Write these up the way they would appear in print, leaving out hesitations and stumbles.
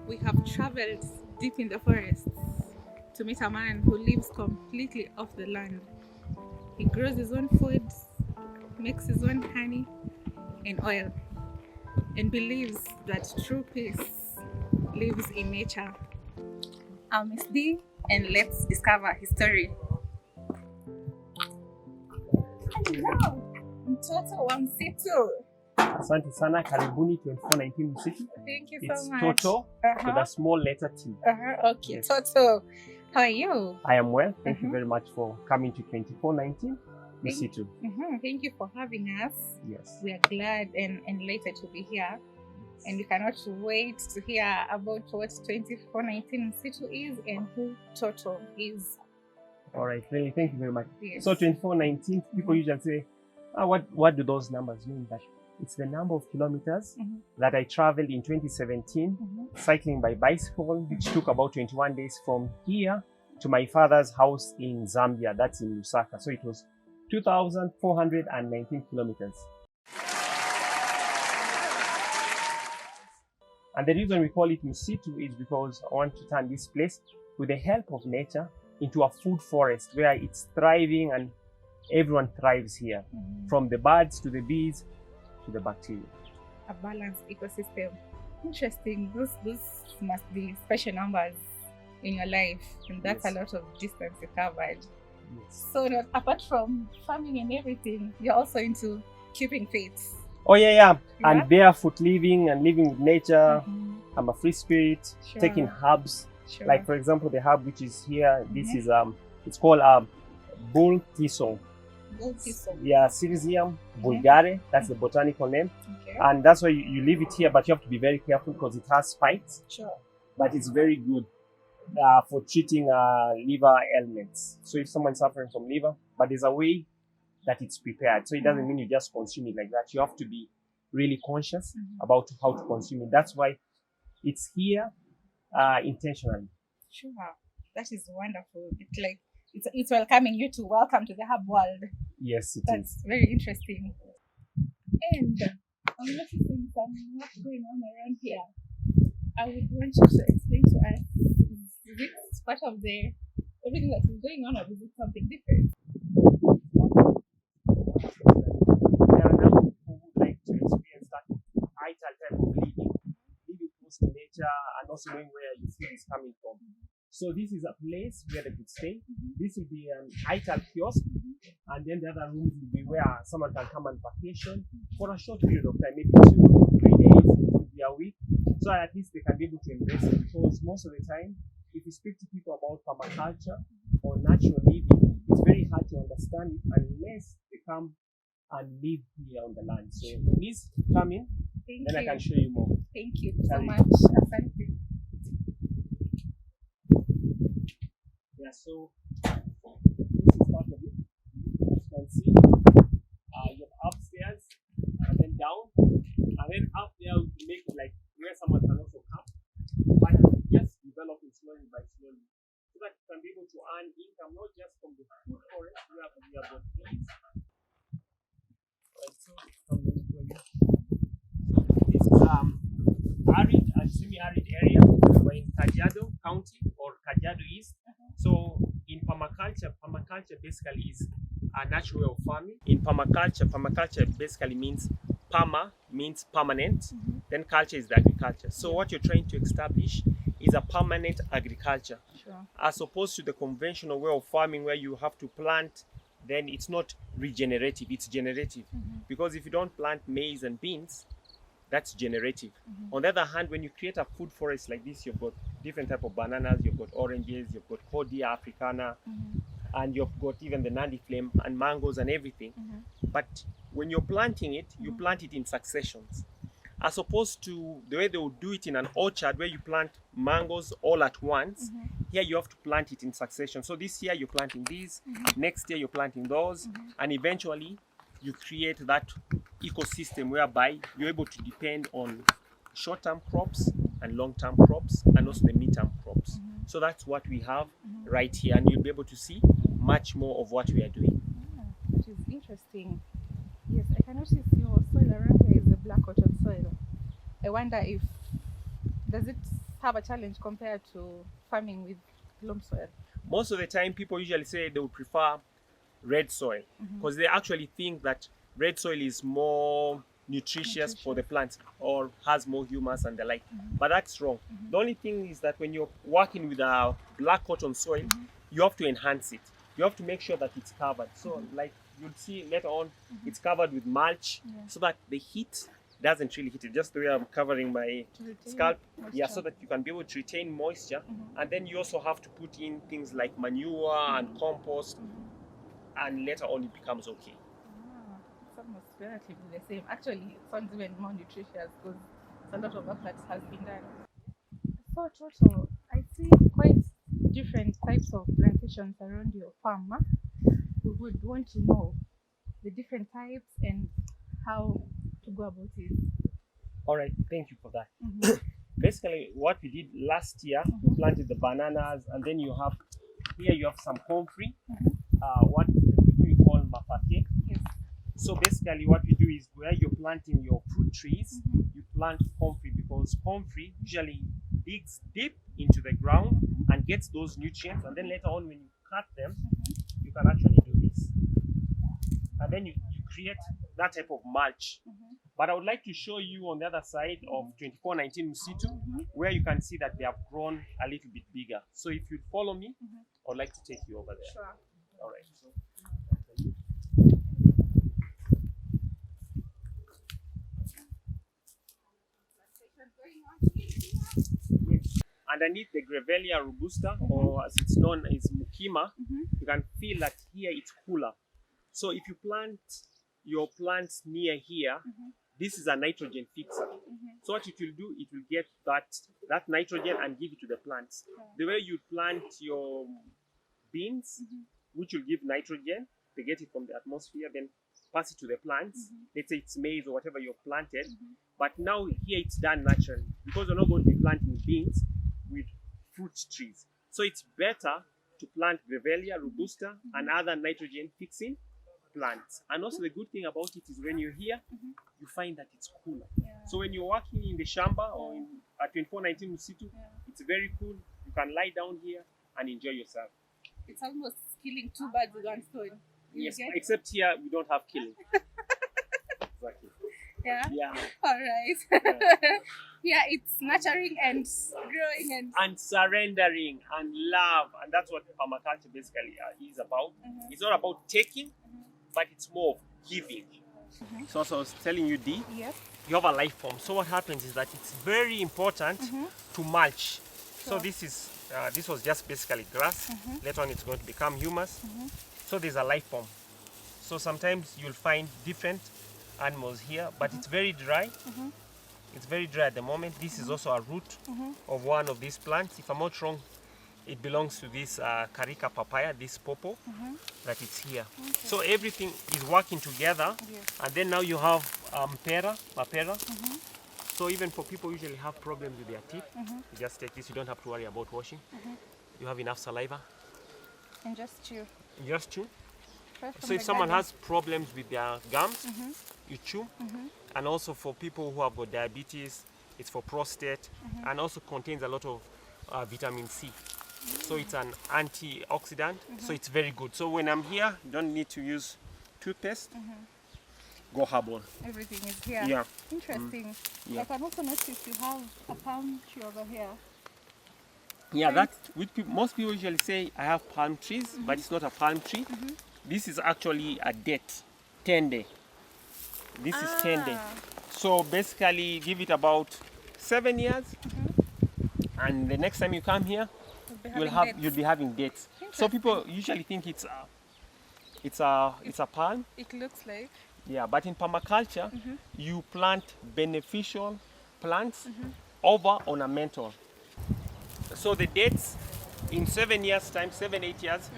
We have traveled deep in the forests to meet a man who lives completely off the land. He grows his own foods, makes his own honey and oil, and believes that true peace lives in nature. I'm Miss D, and let's discover his story. Hello, Toto wa msitu. Asante sana, karibuni 2419 msitu. Thank you It's so much. Toto with a small letter T. Okay, Yes. Toto, how are you? I am well. Thank you very much for coming to 2419 msitu. Thank you for having us. Yes. We are glad and elated to be here, and we cannot wait to hear about what 2419 Msitu is and who Toto is. All right. Really, thank you very much. Yes. So 2419, people usually say, what do those numbers mean? But it's the number of kilometers that I traveled in 2017, cycling by bicycle, which took about 21 days from here to my father's house in Zambia. That's in Lusaka. So it was 2,419 kilometers. And the reason we call it msitu is because I want to turn this place, with the help of nature, into a food forest where it's thriving and everyone thrives here, from the birds to the bees to the bacteria. A balanced ecosystem. Interesting. Those must be special numbers in your life, and that's Yes. a lot of distance you covered. Yes. So apart from farming and everything, you're also into keeping fit. Oh yeah. Yeah? And barefoot living and living with nature. I'm a free spirit, Sure. taking herbs. Sure. Like for example, the herb which is here, this is it's called bull thistle. Gold thistle. Yeah, Syzygium vulgare. That's the botanical name. Okay. And that's why you leave it here, but you have to be very careful because it has spikes. Sure. But it's very good for treating liver ailments. So if someone's suffering from liver, but there's a way that it's prepared. So it doesn't mean you just consume it like that. You have to be really conscious about how to consume it. That's why it's here intentionally. Sure. That is wonderful. It's welcoming you to welcome to the herb world. Yes, it That's is. very interesting. And I'm noticing some what's going on around here. I would want you to explain to us, is it part of everything that is going on, or is it something different? There are a number of people who like to experience that vital type of living close to nature, and also knowing where your food is coming from. So this is a place where they could stay. This will be an ITAL kiosk, and then the other rooms will be where someone can come on vacation for a short period of time, maybe 2 or 3 days, it could be a week, so at least they can be able to embrace it. Because most of the time, if you speak to people about permaculture or natural living, it's very hard to understand it unless they come and live here on the land. So please come in, Thank then you. I can show you more. Thank you so Sorry. much. Asante. Yeah, so this is part of it. As you can see, you have upstairs and then down, and then up there we make it like where someone can also come, but just developing slowly by slowly, so that you can be able to earn income not just from the food forest where we have got bees. And so this is arid and semi-arid area. We're in Kajiado County or Kajiado East. So in permaculture basically is a natural way of farming. In permaculture basically means means permanent, then culture is the agriculture. So what you're trying to establish is a permanent agriculture, Sure. as opposed to the conventional way of farming where you have to plant, then it's not regenerative, it's generative. Because if you don't plant maize and beans, that's generative. On the other hand, when you create a food forest like this, you've got different type of bananas, you've got oranges, you've got Cordia africana, and you've got even the Nandi flame and mangoes and everything. But when you're planting it, you plant it in successions, as opposed to the way they would do it in an orchard where you plant mangoes all at once. Here you have to plant it in succession. So this year you're planting these, next year you're planting those, and eventually you create that ecosystem whereby you're able to depend on short-term crops and long-term crops, and also the mid-term crops. So that's what we have right here, and you'll be able to see much more of what we are doing. Which is interesting. Yes, I can notice your soil around here is the black cotton soil. I wonder if does it have a challenge compared to farming with loam soil? Most of the time, people usually say they would prefer red soil because they actually think that red soil is more nutritious for the plants or has more humus and the like. But that's wrong. The only thing is that when you're working with a black cotton soil, you have to enhance it. You have to make sure that it's covered. So like you'll see later on, it's covered with mulch so that the heat doesn't really hit it. Just the way I'm covering my scalp. Moisture. Yeah, so that you can be able to retain moisture. And then you also have to put in things like manure and compost. And later on it becomes okay. It's almost relatively the same. Actually, it sounds even more nutritious because it's a lot of work that has been done. So, Toto, I see quite different types of plantations around your farm. We would want to know the different types and how to go about it. All right, thank you for that. Basically, what we did last year, we planted the bananas, and then you have some comfrey, what we call mapake. Yes. So basically, what we do is where you're planting your fruit trees, you plant comfrey because comfrey usually digs deep into the ground and gets those nutrients, and then later on when you cut them, you can actually do this, and then you create that type of mulch. But I would like to show you on the other side of 2419 msitu, where you can see that they have grown a little bit bigger. So if you follow me, I would like to take you over there. Sure. All right. Underneath the Grevillea robusta, or as it's known as Mukima, you can feel that here it's cooler. So if you plant your plants near here, this is a nitrogen fixer. So what it will do, it will get that nitrogen and give it to the plants. The way you plant your beans, which will give nitrogen, they get it from the atmosphere, then pass it to the plants. Let's say it's maize or whatever you've planted. But now here it's done naturally because we're not going to be planting beans with fruit trees. So it's better to plant Grevillea robusta and other nitrogen fixing plants. And also the good thing about it is when you're here, you find that it's cooler. So when you're working in the shamba or at 2419 msitu, it's very cool. You can lie down here and enjoy yourself. It's almost killing two birds with one stone. Yes, except here we don't have killing. Exactly. Yeah? Yeah. All right. Yeah, it's nurturing and growing and surrendering and love. And that's what permaculture basically is about. It's not about taking, but it's more of giving. So as I was telling you, Dee, you have a life form. So what happens is that it's very important to mulch. So this was just basically grass. Later on it's going to become humus. So there's a life form. So sometimes you'll find different animals here, but it's very dry. It's very dry at the moment. This is also a root of one of these plants. If I'm not wrong, it belongs to this carica papaya, this popo, that it's here. So everything is working together, and then now you have mapera. So even for people who usually have problems with their teeth, you just take this. You don't have to worry about washing. You have enough saliva. and just chew. Just chew. Fresh from So if the someone garden. has problems with their gums, you chew. And also for people who have got diabetes, it's for prostate, and also contains a lot of vitamin C. So it's an antioxidant, so it's very good. So when I'm here, you don't need to use toothpaste. Go herbal. Everything is here. Yeah. Interesting. Yeah. I can also notice you have a palm tree over here. Yeah, Right. that most people usually say I have palm trees, but it's not a palm tree. This is actually a date, tende. This is tende. So basically, give it about 7 years, and the next time you come here, you'll be having dates. So people usually think it's a palm. It looks like. Yeah, but in permaculture, you plant beneficial plants over ornamental. So the dates in 7 years time, 7-8 years,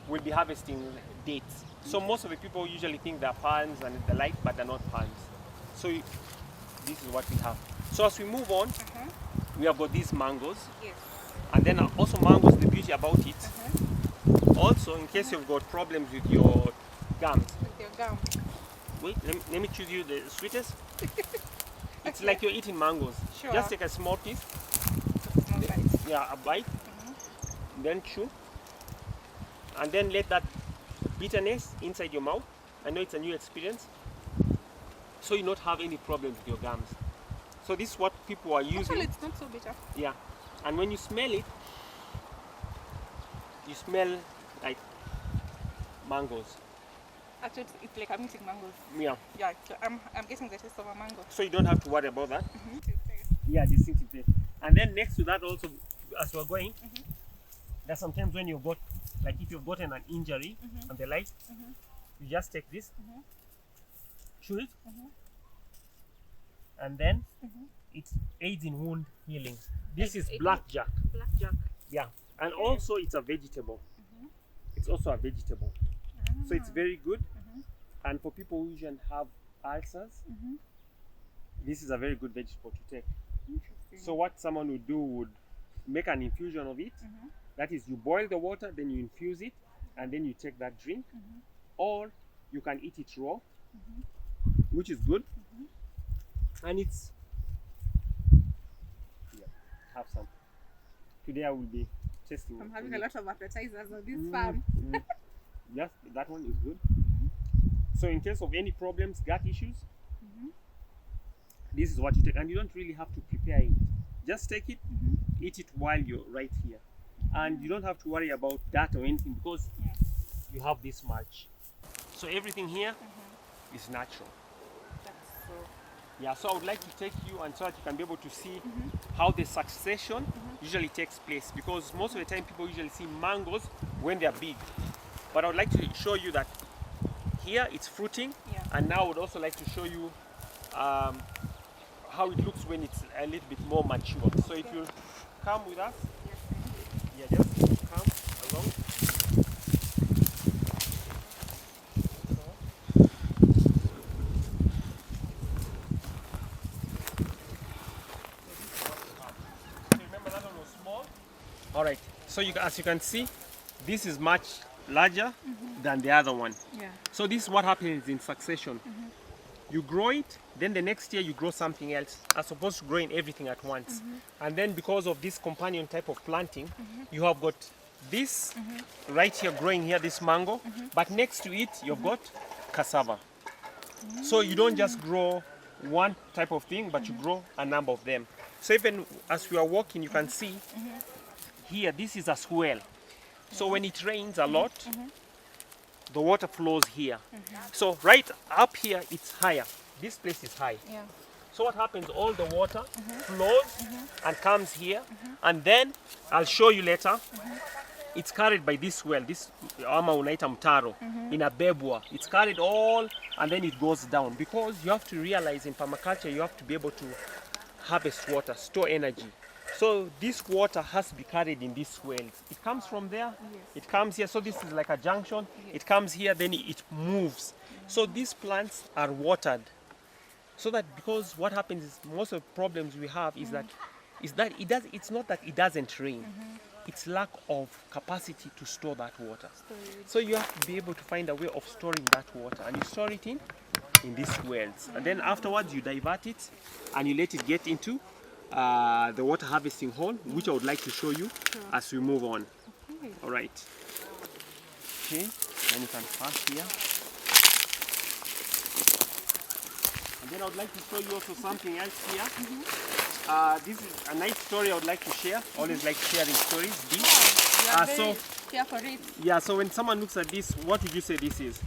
we'll be harvesting dates. So most of the people usually think they're palms and the like, but they're not palms. So this is what we have. So as we move on, we have got these mangoes. Yes. And then also mangoes, the beauty about it, also in case you've got problems with your gums. With your gum. Wait, let me choose you the sweetest. It's like you're eating mangoes. Sure. Just take a small piece. Yeah, a bite, then chew, and then let that bitterness inside your mouth. I know it's a new experience, so you not have any problem with your gums. So this is what people are using. Actually, it's not so bitter. Yeah, and when you smell it, you smell like mangoes. Actually, it's like I'm eating mangoes. Yeah. Yeah, so I'm getting the taste of a mango. So you don't have to worry about that. Mm-hmm. Yeah, distinctive taste. And then next to that also, as we're going, there's sometimes when you've got, like if you've gotten an injury and the like, you just take this, chew it, and then it aids in wound healing. This is blackjack. Blackjack. Yeah, and also it's a vegetable. It's also a vegetable. So it's very good. And for people who usually have ulcers, this is a very good vegetable to take. Interesting. So what someone would do would make an infusion of it. That is, you boil the water, then you infuse it, and then you take that drink. Or you can eat it raw, which is good. And it's, have some. Today I will be testing. I'm having a lot of appetizers on this farm. Yes, that one is good. So in case of any problems, gut issues, this is what you take, and you don't really have to prepare it. Just take it, eat it while you're right here, and you don't have to worry about that or anything because you have this mulch. So everything here is natural. That's so. Yeah, so I would like to take you and so that you can be able to see how the succession usually takes place, because most of the time people usually see mangoes when they are big. But I would like to show you that here it's fruiting, and now I would also like to show you how it looks when it's a little bit more mature. So if you come with us, just come along. Remember that one was small? All right. So as you can see, this is much larger than the other one. Yeah. So this is what happens in succession. You grow it, then the next year you grow something else, as opposed to growing everything at once. And then because of this companion type of planting, you have got this right here growing here, this mango, but next to it you've got cassava. So you don't just grow one type of thing, but you grow a number of them. So even as we are walking, you can see here, this is a swell. So when it rains a lot, the water flows here. So right up here, it's higher. This place is high. Yeah. So what happens, all the water flows and comes here, and then I'll show you later, it's carried by this well, this ama unaita mtaro, in a bebwa. It's carried all, and then it goes down, because you have to realize in permaculture, you have to be able to harvest water, store energy. So this water has to be carried in these wells. It comes from there, it comes here, so this is like a junction. It comes here, then it moves. So these plants are watered. So that, because what happens is, most of the problems we have is that it's not that it doesn't rain. It's lack of capacity to store that water. So you have to be able to find a way of storing that water, and you store it in these wells. And then afterwards you divert it and you let it get into the water harvesting hole, which I would like to show you as we move on. All right. Okay, then you can pass here. And then I would like to show you also something else here. This is a nice story I would like to share. Always like sharing stories. So here for it. Yeah, so when someone looks at this, what would you say this is?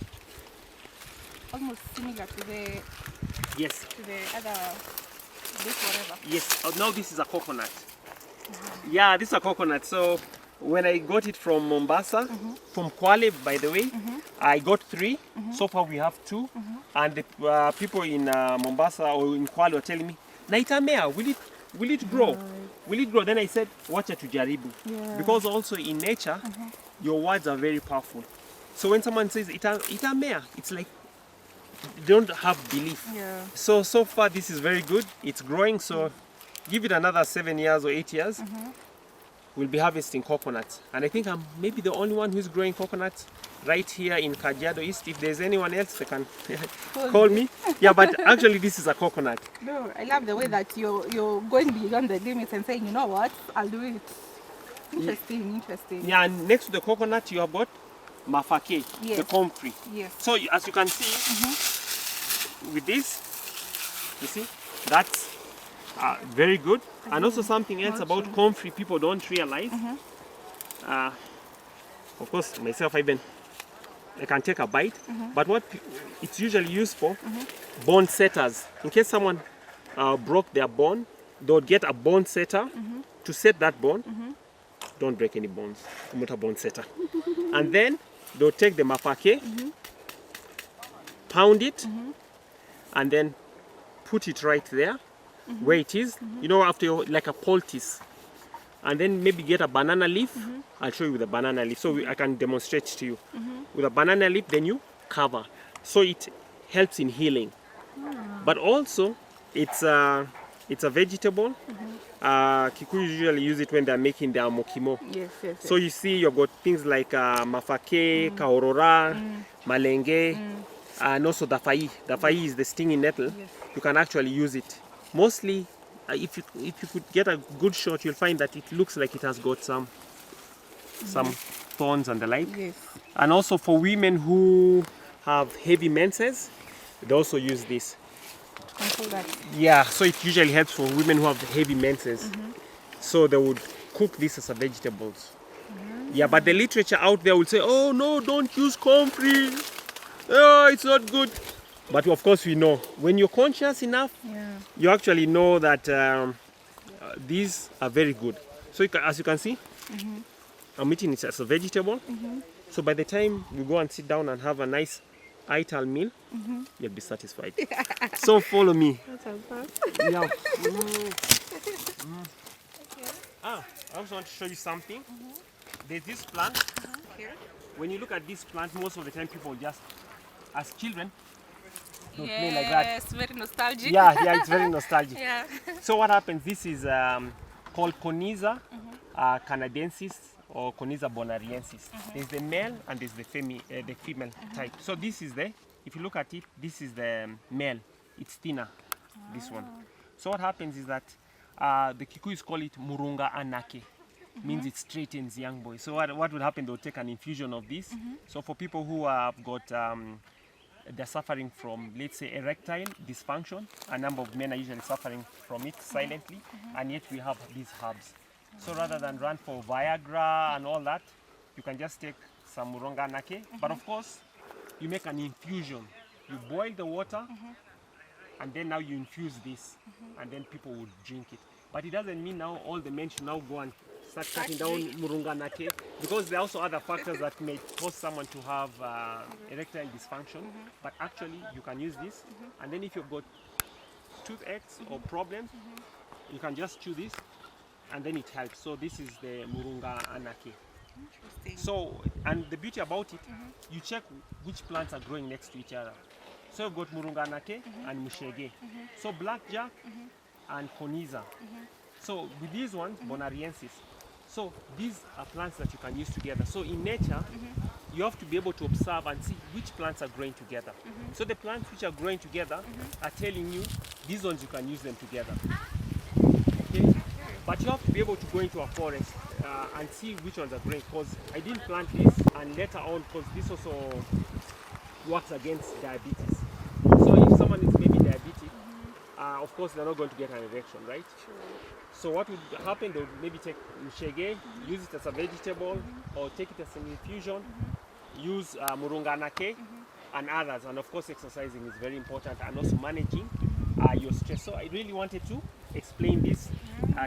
Almost similar to the other, this whatever. Yes, now this is a coconut. Yeah, this is a coconut. So when I got it from Mombasa, from Kwale, by the way, I got 3. So far we have 2. And the people in Mombasa or in Kwale were telling me, Naitamea, will it grow? Will it grow? Then I said, wacha tujaribu. Because also in nature, your words are very powerful. So when someone says itamea, it's like they don't have belief. So far this is very good. It's growing, so give it another 7 years or 8 years. We'll be harvesting coconuts. And I think I'm maybe the only one who's growing coconuts right here in Kajiado East. If there's anyone else, they can call me. Yeah, but actually this is a coconut. No, I love the way that you're going beyond the limits and saying, you know what, I'll do it. Interesting, interesting. Yeah, and next to the coconut, you have got mafake, Yes. the comfrey. Yes. So as you can see, with this, you see, that's very good. And also something else about comfrey people don't realize. Of course, myself, I can take a bite. But what it's usually used for, bone setters. In case someone broke their bone, they'll get a bone setter to set that bone. Don't break any bones. I'm not a bone setter. And then they'll take the mafake, pound it, and then put it right there where it is. You know, after like a poultice. And then maybe get a banana leaf. I'll show you with a banana leaf so I can demonstrate to you. With a banana leaf, then you cover. So it helps in healing. But also, it's a vegetable. Kikuyu usually use it when they're making their mokimo. Yes, yes, So you see, you've got things like mafake, kaorora, malenge, and also dafai. Dafai is the stinging nettle. Yes. You can actually use it. Mostly, if you could get a good shot, you'll find that it looks like it has got some thorns and the like. Yes. And also for women who have heavy menses, they also use this. Control that. Yeah, so it usually helps for women who have heavy menses. So they would cook this as a vegetables. Yeah, but the literature out there will say, oh no, don't use comfrey. Oh, it's not good. But of course we know, when you're conscious enough, you actually know that these are very good. So as you can see, I'm eating it as a vegetable. So by the time we go and sit down and have a nice ital meal, you'll be satisfied. So follow me. Yeah. I also want to show you something. There's this plant. Here. When you look at this plant, most of the time people just, as children, don't play like that. Yes, very nostalgic. Yeah, it's very nostalgic. Yeah. So what happens, this is called Coniza canadensis or Coniza bonariensis. There's the male and there's the female type. So this is if you look at it, this is the male. It's thinner, this one. So what happens is that the Kikuyus call it murunga anake. Means it straightens young boys. So what would happen, they'll take an infusion of this. So for people who have got they're suffering from, let's say, erectile dysfunction. A number of men are usually suffering from it silently, and yet we have these herbs. So rather than run for Viagra and all that, you can just take some muronga nake. But of course, you make an infusion. You boil the water, and then now you infuse this, and then people would drink it. But it doesn't mean now all the men should now go and start cutting down murunga nake, because there are also other factors that may cause someone to have erectile dysfunction. But actually, you can use this, and then if you've got toothaches or problems, you can just chew this, and then it helps. So this is the murunga anake. Interesting. So, and the beauty about it, you check which plants are growing next to each other. So you've got murunga anake and mushege. So blackjack and coniza. So with these ones, bonariensis. So these are plants that you can use together. So in nature, you have to be able to observe and see which plants are growing together. So the plants which are growing together are telling you these ones you can use them together. Okay? But you have to be able to go into a forest and see which ones are growing. Because I didn't plant this, and later on, because this also works against diabetes. So if someone is maybe diabetic, of course they're not going to get an erection, right? Sure. So what would happen, they would maybe take mshege, use it as a vegetable, or take it as an infusion, use murunga nake and others. And of course exercising is very important, and also managing your stress. So I really wanted to explain this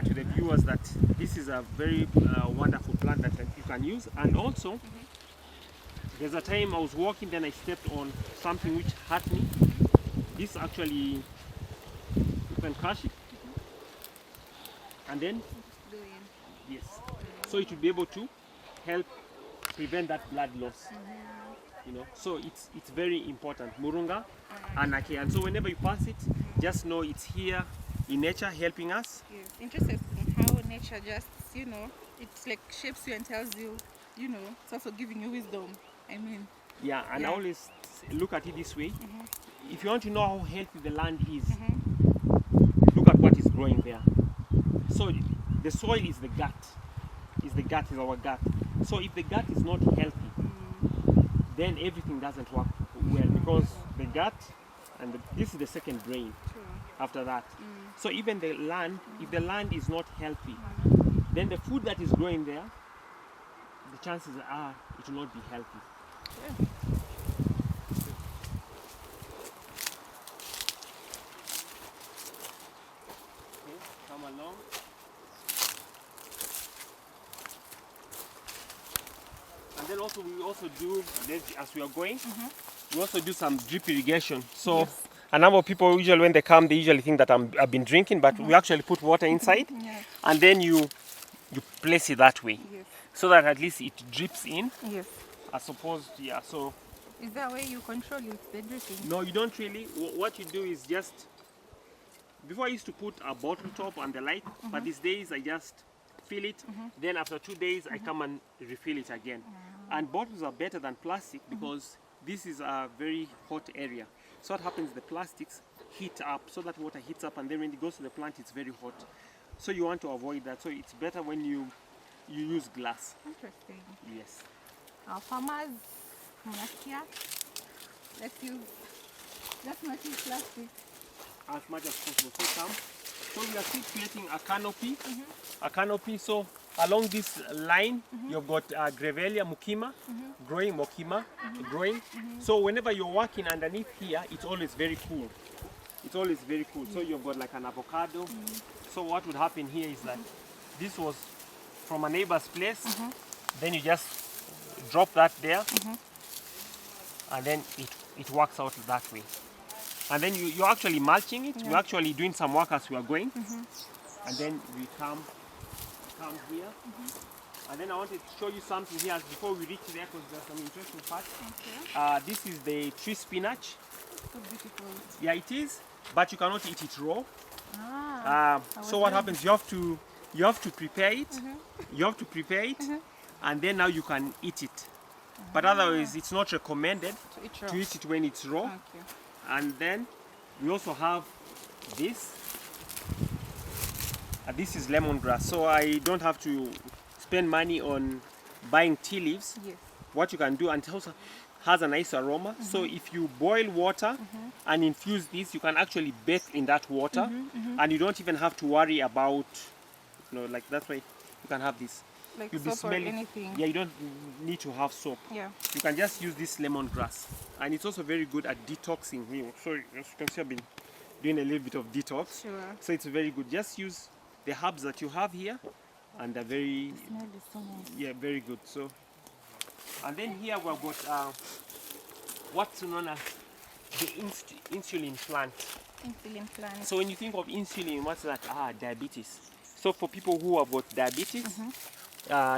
to the viewers, that this is a very wonderful plant that you can use. And also, there's a time I was walking, then I stepped on something which hurt me. This actually, you can crush it. And then, yes, so it will be able to help prevent that blood loss. You know, so it's very important. Murunga anake, and so whenever you pass it, just know it's here in nature helping us. Yes. Interesting how nature just, it's like shapes you and tells you, it's also giving you wisdom. I mean. Yeah, and I always look at it this way. If you want to know how healthy the land is, look at what is growing there. So the soil is the gut. is the gut, is our gut. So if the gut is not healthy, then everything doesn't work well, because the gut and this is the second brain. True. After that, so even the land, if the land is not healthy, then the food that is growing there, the chances are it will not be healthy. Yeah. Okay, come along. And then also we also do, as we are going, we also do some drip irrigation. So Yes. a number of people usually when they come, they usually think that I've been drinking, but we actually put water inside, Yeah. and then you place it that way, Yes. so that at least it drips in, Yes. as opposed, yeah. So Is there a way you control it, the dripping? no, you don't really. What you do is just, before I used to put a bottle top on the light, but these days I just fill it. Then after 2 days I come and refill it again. And bottles are better than plastic because this is a very hot area. So what happens, the plastics heat up, so that water heats up, and then when it goes to the plant it's very hot. So you want to avoid that. So it's better when you use glass. Interesting. Yes. Our farmers, mnasikia, let's not use plastic. As much as possible. So we are still creating a canopy. A canopy. So along this line, you've got Grevillea mukima growing, mokima growing. So whenever you're working underneath here, it's always very cool. It's always very cool. So you've got like an avocado. So what would happen here is that this was from a neighbor's place. Then you just drop that there, and then it works out that way. And then you're actually mulching it. We're actually doing some work as we are going. And then we come here. And then I wanted to show you something here before we reach there, because there's some interesting parts. Okay. This is the tree spinach. So beautiful. Yeah, it is, but you cannot eat it raw. Ah. So what happens? You have to prepare it. You have to prepare it, and then now you can eat it. But otherwise, it's not recommended to eat it when it's raw. Okay. And then we also have this. This is lemongrass, so I don't have to spend money on buying tea leaves. Yes. What you can do, and it also has a nice aroma. So if you boil water and infuse this, you can actually bathe in that water, and you don't even have to worry about, like that's why you can have this. Like You'll be soap or smelling. anything. Yeah, you don't need to have soap. Yeah. You can just use this lemongrass, and it's also very good at detoxing. So as you can see, I've been doing a little bit of detox. Sure. So it's very good. Just use the herbs that you have here, and they're very, The smell is so nice. yeah, very good. So, and then here we've got what's known as the insulin plant. Insulin plant. So when you think of insulin, what's that? Diabetes. So for people who have got diabetes,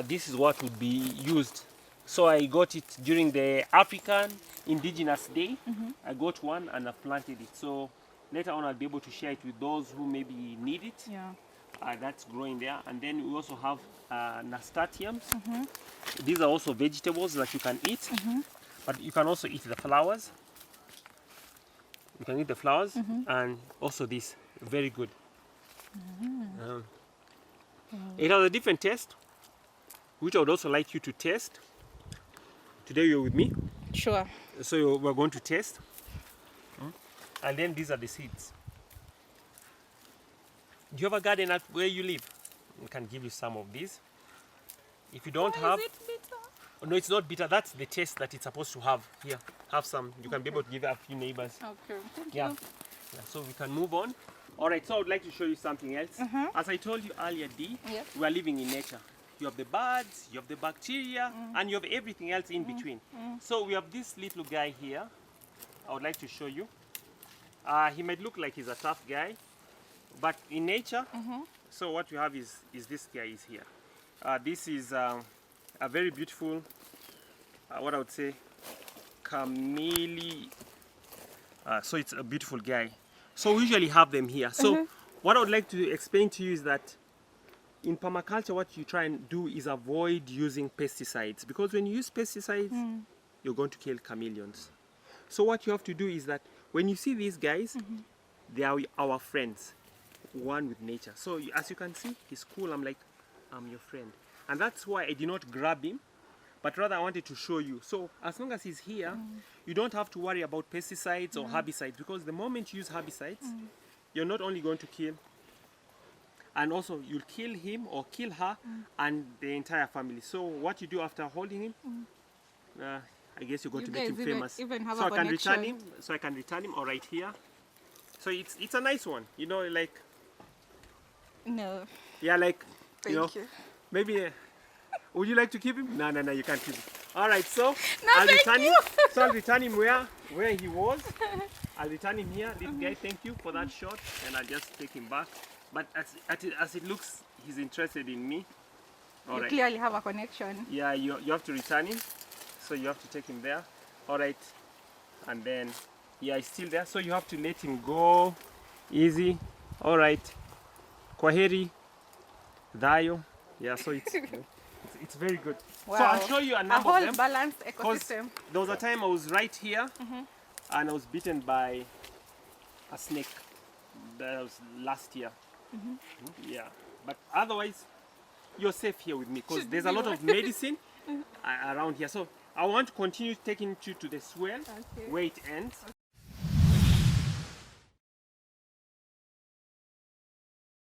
this is what would be used. So I got it during the African Indigenous Day. I got one and I planted it. So later on I'll be able to share it with those who maybe need it. Yeah. That's growing there. And then we also have nasturtiums. These are also vegetables that you can eat, but you can also eat the flowers. You can eat the flowers, and also this, very good. It has a different taste, which I would also like you to taste. Today you're with me, Sure. so we're going to taste. And then these are the seeds. Do you have a garden at where you live? We can give you some of these. If you don't have, Is it bitter? oh, no, it's not bitter. That's the taste that it's supposed to have. Here, have some. You can be able to give a few neighbors. Okay. Thank Yeah. you. Yeah, so we can move on. All right, so I would like to show you something else. As I told you earlier, Dee, Yes. we are living in nature. You have the birds, you have the bacteria, and you have everything else in between. So we have this little guy here. I would like to show you. He might look like he's a tough guy, but in nature, so what we have is this guy is here. This is a very beautiful, what I would say, camellia. So it's a beautiful guy. So we usually have them here. So what I would like to explain to you is that in permaculture, what you try and do is avoid using pesticides, because when you use pesticides, you're going to kill chameleons. So what you have to do is that when you see these guys, they are our friends, one with nature. So as you can see, he's cool. I'm like, I'm your friend. And that's why I did not grab him, but rather I wanted to show you. So as long as he's here, you don't have to worry about pesticides or herbicides, because the moment you use herbicides, you're not only going to kill, and also you'll kill him or kill her and the entire family. So what you do after holding him, I guess you're going You to make him guys famous. even have so a I can return connection. him. So I can return him all right here. So it's a nice one, you know, like, No, yeah, like, thank you know, you. maybe. Would you like to keep him? No, you can't keep him. All right, so No, I'll thank return you. him. So I'll return him where he was. I'll return him here. Little guy, thank you for that shot, and I'll just take him back. But as it looks, he's interested in me. All You right. clearly have a connection. Yeah, you have to return him. So you have to take him there. All right. And then, yeah, he's still there. So you have to let him go. Easy. All right. Kwaheri. Dayo. Yeah, so it's very good. Wow. So I'll show you a A number whole of them. balanced 'Cause ecosystem. there was a time I was right here and I was bitten by a snake. That was last year. Yeah, but otherwise you're safe here with me because Should there's a be lot one. of medicine around here. So I want to continue taking you to the swell Okay. where it ends.